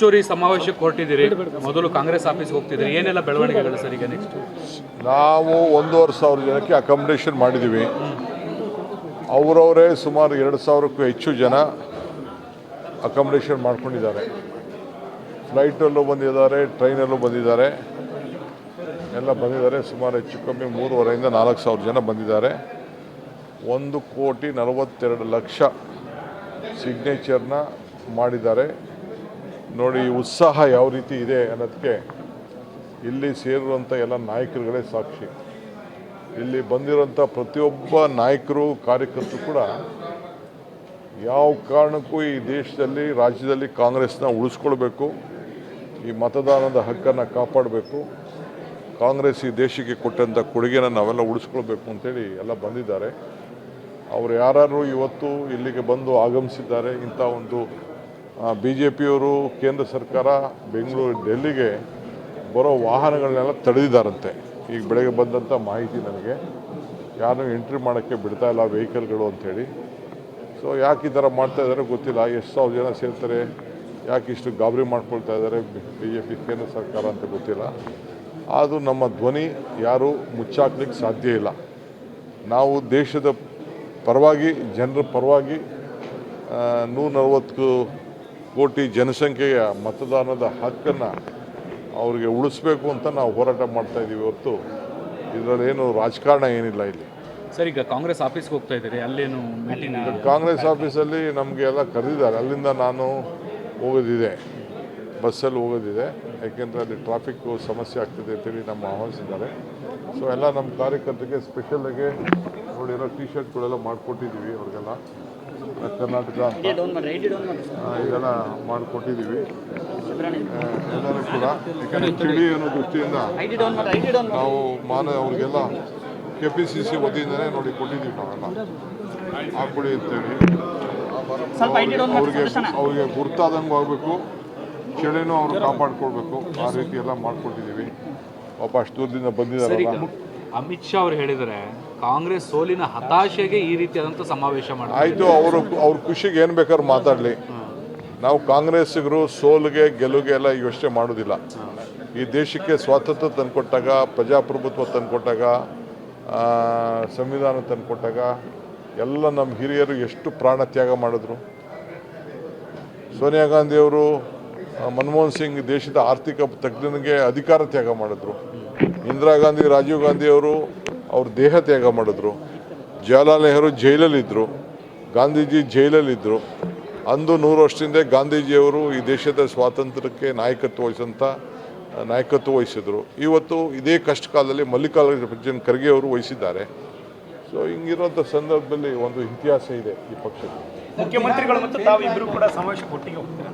ಚೋರಿ ಸಮಾವೇಶಕ್ಕೆ ಹೊರಟಿದ್ದೀರಿ, ಮೊದಲು ಕಾಂಗ್ರೆಸ್ ಆಫೀಸ್ಗೆ ಹೋಗ್ತಿದ್ದೀರಿ, ಏನೆಲ್ಲ ಬೆಳವಣಿಗೆಗಳು ಸರ್ ಈಗ ನೆಕ್ಸ್ಟ್? ನಾವು 1,500 ಜನಕ್ಕೆ ಅಕಾಮಿಡೇಷನ್ ಮಾಡಿದ್ದೀವಿ. ಅವರವರೇ ಸುಮಾರು 2,000ಕ್ಕೂ ಹೆಚ್ಚು ಜನ ಅಕಾಮಿಡೇಷನ್ ಮಾಡ್ಕೊಂಡಿದ್ದಾರೆ. ಫ್ಲೈಟಲ್ಲೂ ಬಂದಿದ್ದಾರೆ, ಟ್ರೈನಲ್ಲೂ ಬಂದಿದ್ದಾರೆ, ಎಲ್ಲ ಬಂದಿದ್ದಾರೆ. ಸುಮಾರು ಹೆಚ್ಚು ಕಮ್ಮಿ 3,500ರಿಂದ 4,000 ಜನ ಬಂದಿದ್ದಾರೆ. 1,42,00,000 ಸಿಗ್ನೇಚರ್ನ ಮಾಡಿದ್ದಾರೆ. ನೋಡಿ ಉತ್ಸಾಹ ಯಾವ ರೀತಿ ಇದೆ ಅನ್ನೋದಕ್ಕೆ ಇಲ್ಲಿ ಸೇರಿರುವಂಥ ಎಲ್ಲ ನಾಯಕರುಗಳೇ ಸಾಕ್ಷಿ. ಇಲ್ಲಿ ಬಂದಿರೋಂಥ ಪ್ರತಿಯೊಬ್ಬ ನಾಯಕರು ಕಾರ್ಯಕರ್ತರು ಕೂಡ ಯಾವ ಕಾರಣಕ್ಕೂ ಈ ದೇಶದಲ್ಲಿ ರಾಜ್ಯದಲ್ಲಿ ಕಾಂಗ್ರೆಸ್ನ ಉಳಿಸ್ಕೊಳ್ಬೇಕು, ಈ ಮತದಾನದ ಹಕ್ಕನ್ನು ಕಾಪಾಡಬೇಕು, ಕಾಂಗ್ರೆಸ್ ಈ ದೇಶಕ್ಕೆ ಕೊಟ್ಟಂಥ ಕೊಡುಗೆನ ನಾವೆಲ್ಲ ಉಳಿಸ್ಕೊಳ್ಬೇಕು ಅಂತೇಳಿ ಎಲ್ಲ ಬಂದಿದ್ದಾರೆ. ಅವರು ಯಾರು ಇವತ್ತು ಇಲ್ಲಿಗೆ ಬಂದು ಆಗಮಿಸಿದ್ದಾರೆ, ಇಂಥ ಒಂದು BJPಯವರು ಕೇಂದ್ರ ಸರ್ಕಾರ ಬೆಂಗಳೂರು ಡೆಲ್ಲಿಗೆ ಬರೋ ವಾಹನಗಳನ್ನೆಲ್ಲ ತಡೆದಿದ್ದಾರಂತೆ. ಈಗ ಬೆಳಗ್ಗೆ ಬಂದಂಥ ಮಾಹಿತಿ ನನಗೆ, ಯಾರನ್ನೂ ಎಂಟ್ರಿ ಮಾಡೋಕ್ಕೆ ಬಿಡ್ತಾ ಇಲ್ಲ ವೆಹಿಕಲ್ಗಳು ಅಂಥೇಳಿ. ಸೊ ಯಾಕೆ ಈ ಥರ ಮಾಡ್ತಾ ಇದ್ದಾರೆ ಗೊತ್ತಿಲ್ಲ. ಎಷ್ಟು ಸಾವಿರ ಜನ ಸೇರ್ತಾರೆ, ಯಾಕೆ ಇಷ್ಟು ಗಾಬರಿ ಮಾಡ್ಕೊಳ್ತಾ ಇದ್ದಾರೆ BJP ಕೇಂದ್ರ ಸರ್ಕಾರ ಅಂತ ಗೊತ್ತಿಲ್ಲ. ಆದರೂ ನಮ್ಮ ಧ್ವನಿ ಯಾರೂ ಮುಚ್ಚಾಕ್ಲಿಕ್ಕೆ ಸಾಧ್ಯ ಇಲ್ಲ. ನಾವು ದೇಶದ ಪರವಾಗಿ, ಜನರ ಪರವಾಗಿ 140 ಕೋಟಿ ಜನಸಂಖ್ಯೆಯ ಮತದಾನದ ಹಕ್ಕನ್ನು ಅವರಿಗೆ ಉಳಿಸ್ಬೇಕು ಅಂತ ನಾವು ಹೋರಾಟ ಮಾಡ್ತಾ ಇದ್ದೀವಿ ಹೊರತು ಇದರಲ್ಲೇನು ರಾಜಕಾರಣ ಏನಿಲ್ಲ ಇಲ್ಲಿ. ಸರ್ ಈಗ ಕಾಂಗ್ರೆಸ್ ಆಫೀಸ್ಗೆ ಹೋಗ್ತಾ ಇದ್ದೀರಿ, ಅಲ್ಲೇನು ಮೀಟಿಂಗ್? ಕಾಂಗ್ರೆಸ್ ಆಫೀಸಲ್ಲಿ ನಮಗೆ ಎಲ್ಲ ಕರೆದಿದ್ದಾರೆ. ಅಲ್ಲಿಂದ ನಾನು ಹೋಗೋದಿದೆ, ಬಸ್ಸಲ್ಲಿ ಹೋಗೋದಿದೆ. ಯಾಕೆಂದರೆ ಅಲ್ಲಿ ಟ್ರಾಫಿಕ್ಕು ಸಮಸ್ಯೆ ಆಗ್ತಿದೆ ಅಂತೇಳಿ ನಮ್ಮ ಆಹ್ವಾನಿಸಿದ್ದಾರೆ. ಸೊ ಎಲ್ಲ ನಮ್ಮ ಕಾರ್ಯಕರ್ತರಿಗೆ ಸ್ಪೆಷಲಾಗಿ ನೋಡಿರೋ ಟಿ ಶರ್ಟ್ಗಳೆಲ್ಲ ಮಾಡಿಕೊಟ್ಟಿದ್ದೀವಿ. ಅವ್ರಿಗೆಲ್ಲ ಕರ್ನಾಟಕ ಇದೆಲ್ಲ ಮಾಡಿಕೊಟ್ಟಿದ್ದೀವಿ ಎಲ್ಲರೂ ಕೂಡ. ಯಾಕಂದರೆ ಚಳಿ ಅನ್ನೋ ದೃಷ್ಟಿಯಿಂದ ನಾವು ಅವ್ರಿಗೆಲ್ಲ KPCC ವತಿಯಿಂದಲೇ ನೋಡಿ ಕೊಟ್ಟಿದ್ದೀವಿ. ನಾವೆಲ್ಲ ಹಾಕ್ಕೊಡಿ ಅಂತೇಳಿ ಅವ್ರಿಗೆ ಗುರ್ತಾದಂಗೆ ಆಗಬೇಕು, ಚಳಿನೂ ಅವರು ಕಾಪಾಡ್ಕೊಳ್ಬೇಕು, ಆ ರೀತಿ ಎಲ್ಲ ಮಾಡಿಕೊಟ್ಟಿದ್ದೀವಿ. ಪಾಪ ಅಷ್ಟು ದೂರದಿಂದ ಬಂದಿದ್ದಾರಲ್ಲ. ಅಮಿತ್ ಶಾ ಅವರು ಹೇಳಿದರೆ ಕಾಂಗ್ರೆಸ್ ಸೋಲಿನ ಹತಾಶೆಗೆ ಈ ರೀತಿಯಾದಂಥ ಸಮಾವೇಶ ಮಾಡಿ ಆಯಿತು. ಅವ್ರ ಖುಷಿಗೆ ಏನು ಬೇಕಾದ್ರೂ ಮಾತಾಡಲಿ. ನಾವು ಕಾಂಗ್ರೆಸ್ಸಿಗರು ಸೋಲಿಗೆ ಗೆಲುವಿಗೆ ಎಲ್ಲ ಯೋಚನೆ ಮಾಡೋದಿಲ್ಲ. ಈ ದೇಶಕ್ಕೆ ಸ್ವಾತಂತ್ರ್ಯ ತಂದುಕೊಟ್ಟಾಗ, ಪ್ರಜಾಪ್ರಭುತ್ವ ತಂದುಕೊಟ್ಟಾಗ, ಸಂವಿಧಾನ ತಂದುಕೊಟ್ಟಾಗ ಎಲ್ಲ ನಮ್ಮ ಹಿರಿಯರು ಎಷ್ಟು ಪ್ರಾಣ ತ್ಯಾಗ ಮಾಡಿದ್ರು. ಸೋನಿಯಾ ಗಾಂಧಿಯವರು, ಮನಮೋಹನ್ ಸಿಂಗ್ ದೇಶದ ಆರ್ಥಿಕ ತಜ್ಞನಿಗೆ ಅಧಿಕಾರ ತ್ಯಾಗ ಮಾಡಿದ್ರು. ಇಂದಿರಾ ಗಾಂಧಿ, ರಾಜೀವ್ ಗಾಂಧಿಯವರು ಅವ್ರ ದೇಹ ತ್ಯಾಗ ಮಾಡಿದ್ರು. ಜವಾಹರ್ಲಾಲ್ ನೆಹರು ಜೈಲಲ್ಲಿದ್ದರು, ಗಾಂಧೀಜಿ ಜೈಲಲ್ಲಿದ್ದರು. ಅಂದು 100 ವರ್ಷದಿಂದ ಗಾಂಧೀಜಿಯವರು ಈ ದೇಶದ ಸ್ವಾತಂತ್ರ್ಯಕ್ಕೆ ನಾಯಕತ್ವ ವಹಿಸಿದ್ರು. ಇವತ್ತು ಇದೇ ಕಷ್ಟ ಕಾಲದಲ್ಲಿ ಮಲ್ಲಿಕಾರ್ಜುನ ಖರ್ಗೆ ಅವರು ವಹಿಸಿದ್ದಾರೆ. ಸೊ ಹಿಂಗಿರುವಂಥ ಸಂದರ್ಭದಲ್ಲಿ ಒಂದು ಇತಿಹಾಸ ಇದೆ ಈ ಪಕ್ಷಕ್ಕೆ. ಮುಖ್ಯಮಂತ್ರಿಗಳು ಮತ್ತು ತಾವಿಬ್ಬರು ಕೂಡ ಸಮಾವೇಶಕ್ಕೆ ಒಟ್ಟಿಗೆ ಹೋಗ್ತಾರೆ.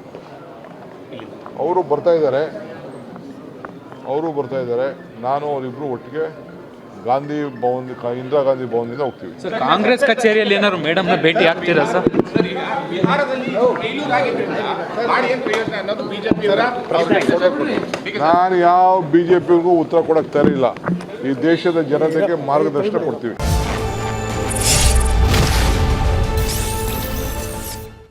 ಅವರು ಬರ್ತಾ ಇದ್ದಾರೆ. ನಾನು ಅವರಿಬ್ಬರು ಒಟ್ಟಿಗೆ ಗಾಂಧಿ ಭವನ್, ಇಂದಿರಾ ಗಾಂಧಿ ಭವನದಿಂದ ಹೋಗ್ತೀವಿ. ಸರ್ ಕಾಂಗ್ರೆಸ್ ಕಚೇರಿಯಲ್ಲಿ ಏನಾದ್ರು ಮೇಡಮ್ನ ಭೇಟಿ ಆಗ್ತೀರಾ ಸರ್? ನಾನು ಯಾವ BJPಗೂ ಉತ್ತರ ಕೊಡಕ್ಕೆ ತಯಾರಿಲ್ಲ. ಈ ದೇಶದ ಜನತೆಗೆ ಮಾರ್ಗದರ್ಶನ ಕೊಡ್ತೀವಿ.